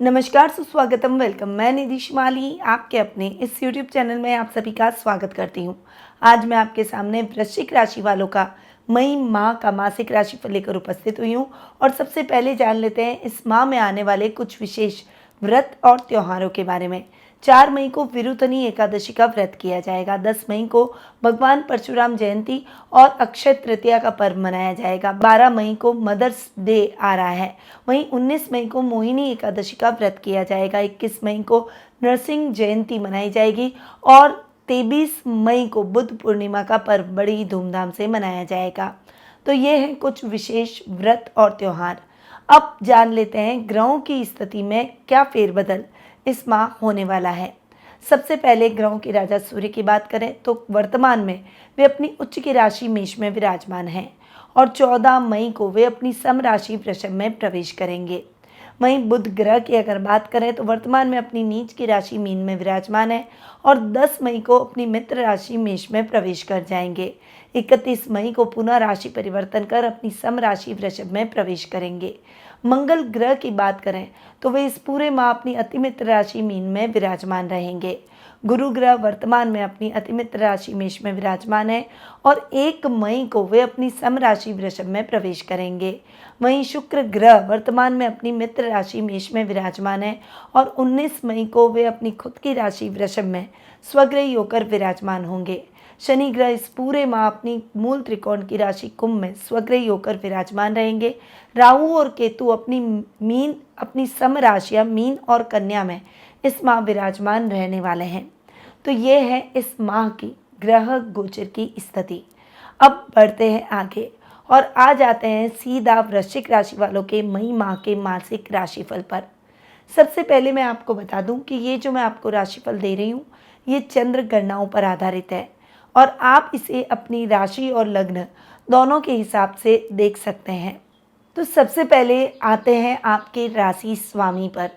नमस्कार, सुस्वागतम, वेलकम। मैं निधि शिमाली आपके अपने इस यूट्यूब चैनल में आप सभी का स्वागत करती हूँ। आज मैं आपके सामने वृश्चिक राशि वालों का मई माह का मासिक राशिफल लेकर उपस्थित हुई हूँ और सबसे पहले जान लेते हैं इस माह में आने वाले कुछ विशेष व्रत और त्योहारों के बारे में। 4 मई को विरुतनी एकादशी का व्रत किया जाएगा। 10 मई को भगवान परशुराम जयंती और अक्षय तृतीया का पर्व मनाया जाएगा। 12 मई को मदर्स डे आ रहा है। वहीं 19 मई को मोहिनी एकादशी का व्रत किया जाएगा। 21 मई को नरसिंह जयंती मनाई जाएगी और 23 मई को बुद्ध पूर्णिमा का पर्व बड़ी धूमधाम से मनाया जाएगा। तो ये हैं कुछ विशेष व्रत और त्यौहार। अब जान लेते हैं ग्रहों की स्थिति में क्या फेरबदल इस माह होने वाला है। सबसे पहले ग्रहों के राजा सूर्य की बात करें तो वर्तमान में वे अपनी उच्च की राशि मेष में विराजमान हैं और 14 मई को वे अपनी सम राशि वृषभ में प्रवेश करेंगे। वहीं बुध ग्रह की अगर बात करें तो वर्तमान में अपनी नीच की राशि मीन में विराजमान है और 10 मई को अपनी मित्र राशि मेष में प्रवेश कर जाएंगे। 31 मई को पुनः राशि परिवर्तन कर अपनी सम राशि वृषभ में प्रवेश करेंगे। मंगल ग्रह की बात करें तो वे इस पूरे माह अपनी अतिमित्र राशि मीन में विराजमान रहेंगे। गुरु ग्रह वर्तमान में अपनी अतिमित्र राशि मेष में विराजमान है और 1 मई को वे अपनी सम राशि वृषभ में प्रवेश करेंगे। वहीं शुक्र ग्रह वर्तमान में अपनी मित्र राशि मेष में विराजमान है और 19 मई को वे अपनी खुद की राशि वृषभ में स्वग्रही होकर विराजमान होंगे। शनि ग्रह इस पूरे माह अपनी मूल त्रिकोण की राशि कुंभ में स्वग्रही होकर विराजमान रहेंगे। राहु और केतु अपनी सम राशियां मीन और कन्या में इस माह विराजमान रहने वाले हैं। तो ये है इस माह की ग्रह गोचर की स्थिति। अब बढ़ते हैं आगे और आ जाते हैं सीधा वृश्चिक राशि वालों के मई माह के मासिक राशिफल पर। सबसे पहले मैं आपको बता दूं कि ये जो मैं आपको राशिफल दे रही हूँ ये चंद्र गणनाओं पर आधारित है और आप इसे अपनी राशि और लग्न दोनों के हिसाब से देख सकते हैं। तो सबसे पहले आते हैं आपके राशि स्वामी पर।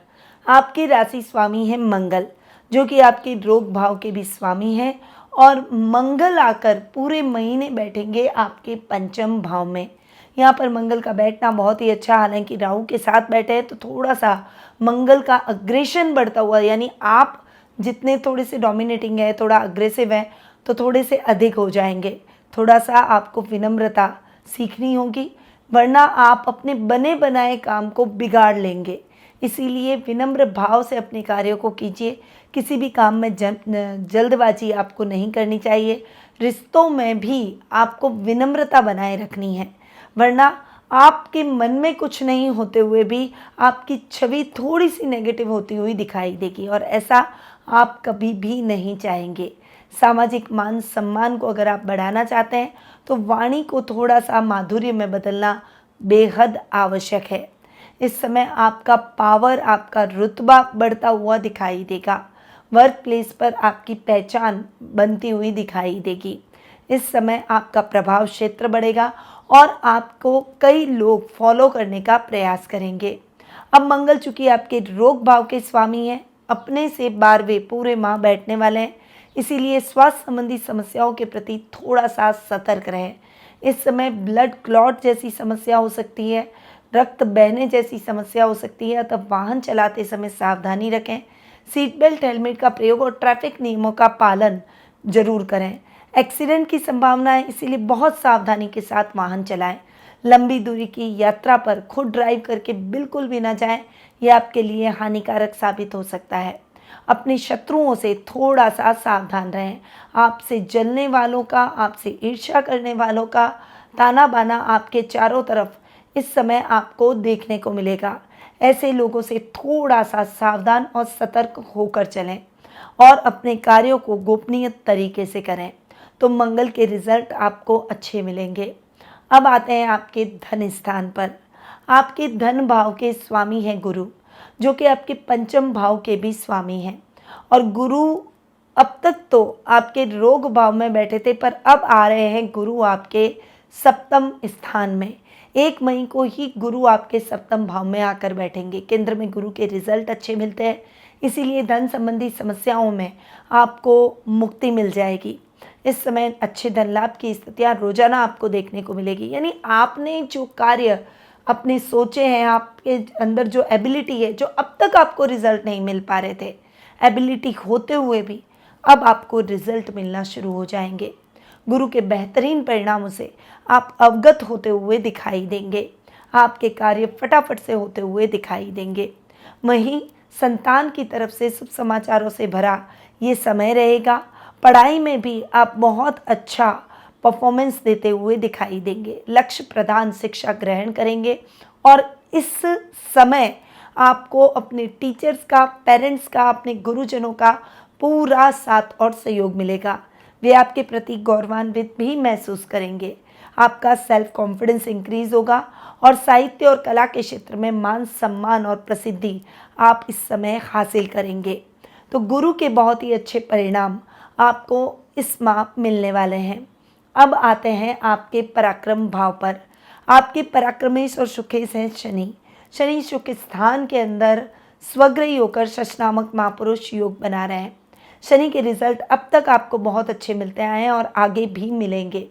आपके राशि स्वामी है मंगल, जो कि आपके रोग भाव के भी स्वामी हैं और मंगल आकर पूरे महीने बैठेंगे आपके पंचम भाव में। यहाँ पर मंगल का बैठना बहुत ही अच्छा, हालांकि राहु के साथ बैठे हैं तो थोड़ा सा मंगल का अग्रेशन बढ़ता हुआ, यानी आप जितने थोड़े से डोमिनेटिंग है, थोड़ा अग्रेसिव है, तो थोड़े से अधिक हो जाएंगे। थोड़ा सा आपको विनम्रता सीखनी होगी, वरना आप अपने बने बनाए काम को बिगाड़ लेंगे। इसीलिए विनम्र भाव से अपने कार्यों को कीजिए। किसी भी काम में जल्दबाजी आपको नहीं करनी चाहिए। रिश्तों में भी आपको विनम्रता बनाए रखनी है, वरना आपके मन में कुछ नहीं होते हुए भी आपकी छवि थोड़ी सी नेगेटिव होती हुई दिखाई देगी और ऐसा आप कभी भी नहीं चाहेंगे। सामाजिक मान सम्मान को अगर आप बढ़ाना चाहते हैं तो वाणी को थोड़ा सा माधुर्य में बदलना बेहद आवश्यक है। इस समय आपका पावर, आपका रुतबा बढ़ता हुआ दिखाई देगा। वर्क प्लेस पर आपकी पहचान बनती हुई दिखाई देगी। इस समय आपका प्रभाव क्षेत्र बढ़ेगा और आपको कई लोग फॉलो करने का प्रयास करेंगे। अब मंगल चूंकि आपके रोग भाव के स्वामी हैं, अपने से 12वें पूरे माह बैठने वाले हैं, इसीलिए स्वास्थ्य संबंधी समस्याओं के प्रति थोड़ा सा सतर्क रहें। इस समय ब्लड क्लॉट जैसी समस्या हो सकती है, रक्त बहने जैसी समस्या हो सकती है, तब वाहन चलाते समय सावधानी रखें। सीट बेल्ट, हेलमेट का प्रयोग और ट्रैफिक नियमों का पालन जरूर करें। एक्सीडेंट की संभावना है, इसीलिए बहुत सावधानी के साथ वाहन चलाएं। लंबी दूरी की यात्रा पर खुद ड्राइव करके बिल्कुल भी ना जाएं, यह आपके लिए हानिकारक साबित हो सकता है। अपने शत्रुओं से थोड़ा सा सावधान रहें। आपसे जलने वालों का, आपसे ईर्ष्या करने वालों का ताना बाना आपके चारों तरफ इस समय आपको देखने को मिलेगा। ऐसे लोगों से थोड़ा सा सावधान और सतर्क होकर चलें और अपने कार्यों को गोपनीय तरीके से करें, तो मंगल के रिजल्ट आपको अच्छे मिलेंगे। अब आते हैं आपके धन स्थान पर। आपके धन भाव के स्वामी हैं गुरु, जो कि आपके पंचम भाव के भी स्वामी हैं और गुरु अब तक तो आपके रोग भाव में बैठे थे, पर अब आ रहे हैं गुरु आपके सप्तम स्थान में। 1 मई को ही गुरु आपके सप्तम भाव में आकर बैठेंगे। केंद्र में गुरु के रिजल्ट अच्छे मिलते हैं, इसीलिए धन संबंधी समस्याओं में आपको मुक्ति मिल जाएगी। इस समय अच्छे धन लाभ की स्थितियाँ रोजाना आपको देखने को मिलेगी, यानी आपने जो कार्य अपनी सोचें हैं, आपके अंदर जो एबिलिटी है, जो अब तक आपको रिजल्ट नहीं मिल पा रहे थे, एबिलिटी होते हुए भी अब आपको रिजल्ट मिलना शुरू हो जाएंगे। गुरु के बेहतरीन परिणामों से आप अवगत होते हुए दिखाई देंगे। आपके कार्य फटाफट से होते हुए दिखाई देंगे। वहीं संतान की तरफ से शुभ समाचारों से भरा ये समय रहेगा। पढ़ाई में भी आप बहुत अच्छा परफॉर्मेंस देते हुए दिखाई देंगे। लक्ष्य प्रधान शिक्षा ग्रहण करेंगे और इस समय आपको अपने टीचर्स का, पेरेंट्स का, अपने गुरुजनों का पूरा साथ और सहयोग मिलेगा। वे आपके प्रति गौरवान्वित भी महसूस करेंगे। आपका सेल्फ कॉन्फिडेंस इंक्रीज होगा और साहित्य और कला के क्षेत्र में मान सम्मान और प्रसिद्धि आप इस समय हासिल करेंगे। तो गुरु के बहुत ही अच्छे परिणाम आपको इस माह मिलने वाले हैं। अब आते हैं आपके पराक्रम भाव पर। आपके पराक्रमेश और सुखेश हैं शनि। शनि सुख स्थान के अंदर स्वग्रही होकर शश नामक महापुरुष योग बना रहे हैं। शनि के रिजल्ट अब तक आपको बहुत अच्छे मिलते आए हैं और आगे भी मिलेंगे।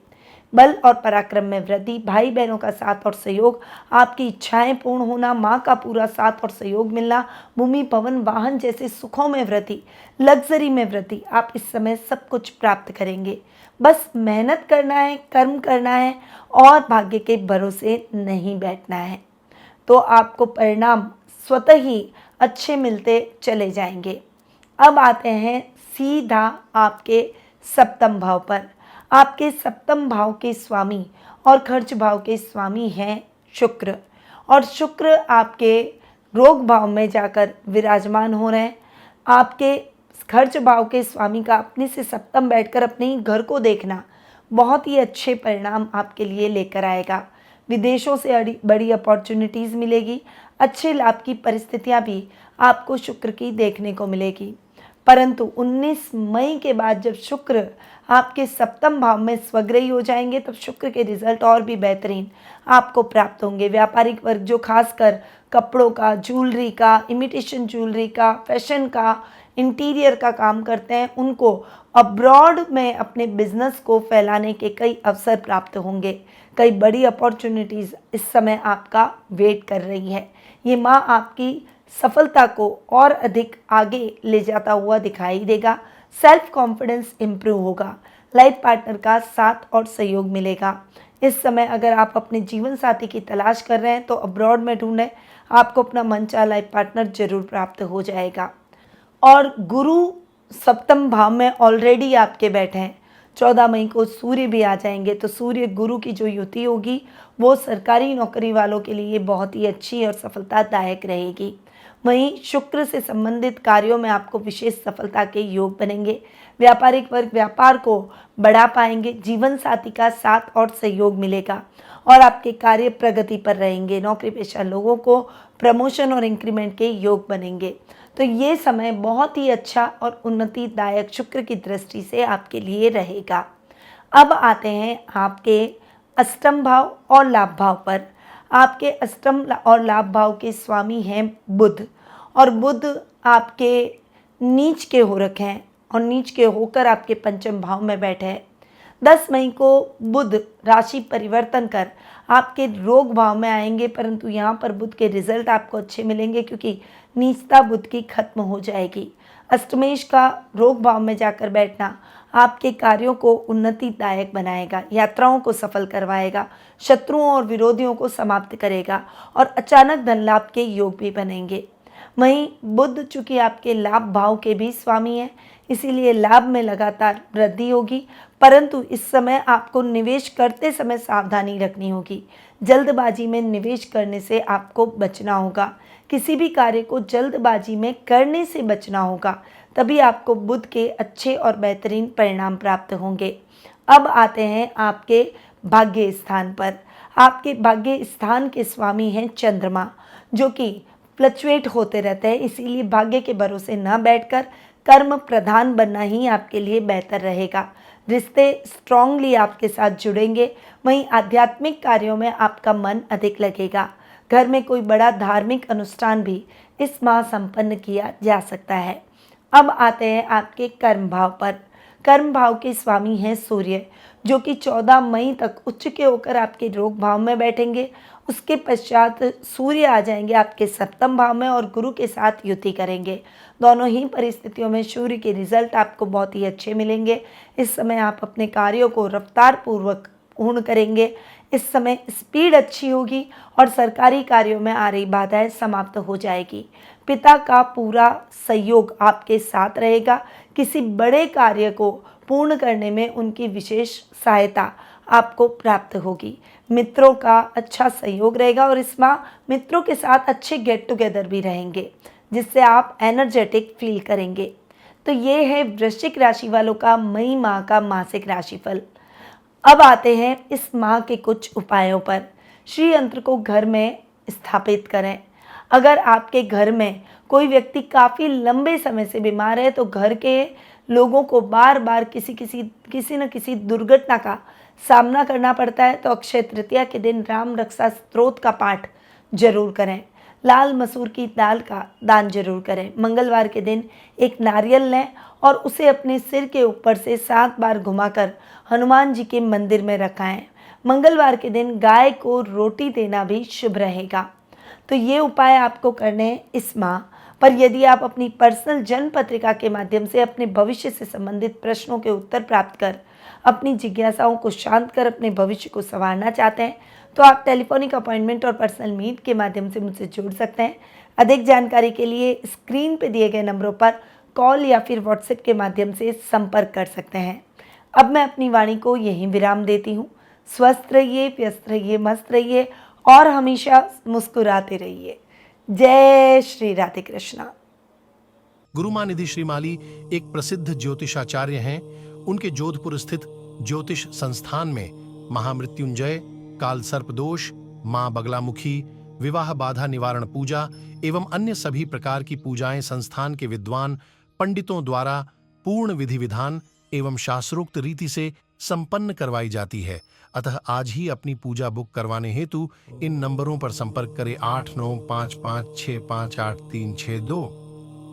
बल और पराक्रम में वृद्धि, भाई बहनों का साथ और सहयोग, आपकी इच्छाएं पूर्ण होना, माँ का पूरा साथ और सहयोग मिलना, भूमि भवन वाहन जैसे सुखों में वृद्धि, लग्जरी में वृद्धि, आप इस समय सब कुछ प्राप्त करेंगे। बस मेहनत करना है, कर्म करना है और भाग्य के भरोसे नहीं बैठना है, तो आपको परिणाम स्वतः ही अच्छे मिलते चले जाएंगे। अब आते हैं सीधा आपके सप्तम भाव पर। आपके सप्तम भाव के स्वामी और खर्च भाव के स्वामी हैं शुक्र, और शुक्र आपके रोग भाव में जाकर विराजमान हो रहे हैं। आपके खर्च भाव के स्वामी का अपने से सप्तम बैठकर अपने ही घर को देखना बहुत ही अच्छे परिणाम आपके लिए लेकर आएगा। विदेशों से बड़ी अपॉर्चुनिटीज़ मिलेगी। अच्छे लाभ की परिस्थितियां भी आपको शुक्र की देखने को मिलेगी। परंतु 19 मई के बाद जब शुक्र आपके सप्तम भाव में स्वग्रही हो जाएंगे, तब शुक्र के रिजल्ट और भी बेहतरीन आपको प्राप्त होंगे। व्यापारिक वर्ग जो खासकर कपड़ों का, ज्वेलरी का, इमिटेशन ज्वेलरी का, फैशन का, इंटीरियर का काम करते हैं, उनको अब्रॉड में अपने बिजनेस को फैलाने के कई अवसर प्राप्त होंगे। कई बड़ी अपॉर्चुनिटीज़ इस समय आपका वेट कर रही है। ये माह आपकी सफलता को और अधिक आगे ले जाता हुआ दिखाई देगा। सेल्फ कॉन्फिडेंस इम्प्रूव होगा। लाइफ पार्टनर का साथ और सहयोग मिलेगा। इस समय अगर आप अपने जीवन साथी की तलाश कर रहे हैं तो अब्रॉड में ढूंढें, आपको अपना मनचाहा लाइफ पार्टनर जरूर प्राप्त हो जाएगा। और गुरु सप्तम भाव में ऑलरेडी आपके बैठे हैं। 14 मई को सूर्य भी आ जाएंगे, तो सूर्य गुरु की जो युति होगी वो सरकारी नौकरी वालों के लिए बहुत ही अच्छी और सफलतादायक रहेगी। वहीं शुक्र से संबंधित कार्यों में आपको विशेष सफलता के योग बनेंगे। व्यापारिक वर्ग व्यापार को बढ़ा पाएंगे। जीवन साथी का साथ और सहयोग मिलेगा और आपके कार्य प्रगति पर रहेंगे। नौकरी पेशा लोगों को प्रमोशन और इंक्रीमेंट के योग बनेंगे। तो ये समय बहुत ही अच्छा और उन्नतिदायक शुक्र की दृष्टि से आपके लिए रहेगा। अब आते हैं आपके अष्टम भाव और लाभ भाव पर। आपके अष्टम और लाभ भाव के स्वामी हैं बुध, और बुध आपके नीच के हो रखे हैं और नीच के होकर आपके पंचम भाव में बैठे हैं। 10 मई को बुध राशि परिवर्तन कर आपके रोग भाव में आएंगे, परंतु यहाँ पर बुध के रिजल्ट आपको अच्छे मिलेंगे क्योंकि नीचता बुध की खत्म हो जाएगी। अष्टमेश का रोग भाव में जाकर बैठना आपके कार्यों को उन्नतिदायक बनाएगा, यात्राओं को सफल करवाएगा, शत्रुओं और विरोधियों को समाप्त करेगा और अचानक धन लाभ के योग भी बनेंगे। वहीं बुध चूंकि आपके लाभ भाव के भी स्वामी हैं, इसीलिए लाभ में लगातार वृद्धि होगी, परंतु इस समय आपको निवेश करते समय सावधानी रखनी होगी। जल्दबाजी में निवेश करने से आपको बचना होगा। किसी भी कार्य को जल्दबाजी में करने से बचना होगा, तभी आपको बुध के अच्छे और बेहतरीन परिणाम प्राप्त होंगे। अब आते हैं आपके भाग्य स्थान पर। आपके भाग्य स्थान के स्वामी हैं चंद्रमा, जो कि फ्लक्चुएट होते रहते हैं, इसीलिए भाग्य के भरोसे न बैठकर कर्म प्रधान बनना ही आपके लिए बेहतर रहेगा। रिश्ते स्ट्रांगली आपके साथ जुड़ेंगे। वहीं आध्यात्मिक कार्यों में आपका मन अधिक लगेगा। घर में कोई बड़ा धार्मिक अनुष्ठान भी इस माह संपन्न किया जा सकता है। अब आते हैं आपके कर्म भाव पर। कर्म भाव के स्वामी हैं सूर्य, जो कि 14 मई तक उच्च के होकर आपके रोग भाव में बैठेंगे उसके पश्चात सूर्य आ जाएंगे आपके सप्तम भाव में और गुरु के साथ युति करेंगे। दोनों ही परिस्थितियों में सूर्य के रिजल्ट आपको बहुत ही अच्छे मिलेंगे। इस समय आप अपने कार्यों को रफ्तार पूर्वक पूर्ण करेंगे। इस समय स्पीड अच्छी होगी और सरकारी कार्यों में आ रही बाधाएं समाप्त हो जाएगी। पिता का पूरा सहयोग आपके साथ रहेगा। किसी बड़े कार्य को पूर्ण करने में उनकी विशेष सहायता आपको प्राप्त होगी। मित्रों का अच्छा सहयोग रहेगा और इस माह मित्रों के साथ अच्छे गेट टुगेदर भी रहेंगे, जिससे आप एनर्जेटिक फील करेंगे। तो ये है वृश्चिक राशि वालों का मई माह का मासिक राशिफल। अब आते हैं इस माह के कुछ उपायों पर। श्री यंत्र को घर में स्थापित करें। अगर आपके घर में कोई व्यक्ति काफ़ी लंबे समय से बीमार है तो घर के लोगों को बार बार किसी न किसी दुर्घटना का सामना करना पड़ता है, तो अक्षय तृतीया के दिन राम रक्षा स्तोत्र का पाठ जरूर करें। लाल मसूर की दाल का दान जरूर करें। मंगलवार के दिन एक नारियल लें और उसे अपने सिर के ऊपर से 7 बार घुमाकर हनुमान जी के मंदिर में रखाएं। मंगलवार के दिन गाय को रोटी देना भी शुभ रहेगा। तो ये उपाय आपको करने हैं इस माह। पर यदि आप अपनी पर्सनल जन्म पत्रिका के माध्यम से अपने भविष्य से संबंधित प्रश्नों के उत्तर प्राप्त कर अपनी जिज्ञासाओं को शांत कर अपने भविष्य को संवारना चाहते हैं, तो आप टेलीफोनिक अपॉइंटमेंट और पर्सनल मीट के माध्यम से मुझसे जुड़ सकते हैं। अधिक जानकारी के लिए स्क्रीन पर दिए गए नंबरों पर कॉल या फिर व्हाट्सएप के माध्यम से संपर्क कर सकते हैं। अब मैं अपनी वाणी को यहीं विराम देती हूँ। स्वस्थ रहिए, व्यस्त रहिए, मस्त रहिए और हमेशा मुस्कुराते रहिए। जय श्री राधे कृष्णा। गुरुमा निधि श्रीमाली एक प्रसिद्ध ज्योतिषाचार्य हैं। उनके जोधपुर स्थित ज्योतिष संस्थान में महामृत्युंजय, काल सर्प दोष, मां बगलामुखी, विवाह बाधा निवारण पूजा एवं अन्य सभी प्रकार की पूजाएं संस्थान के विद्वान पंडितों द्वारा पूर्ण विधि विधान एवं शास्त्रोक्त रीति से संपन्न करवाई जाती है। अतः आज ही अपनी पूजा बुक करवाने हेतु इन नंबरों पर संपर्क करें 8955658362।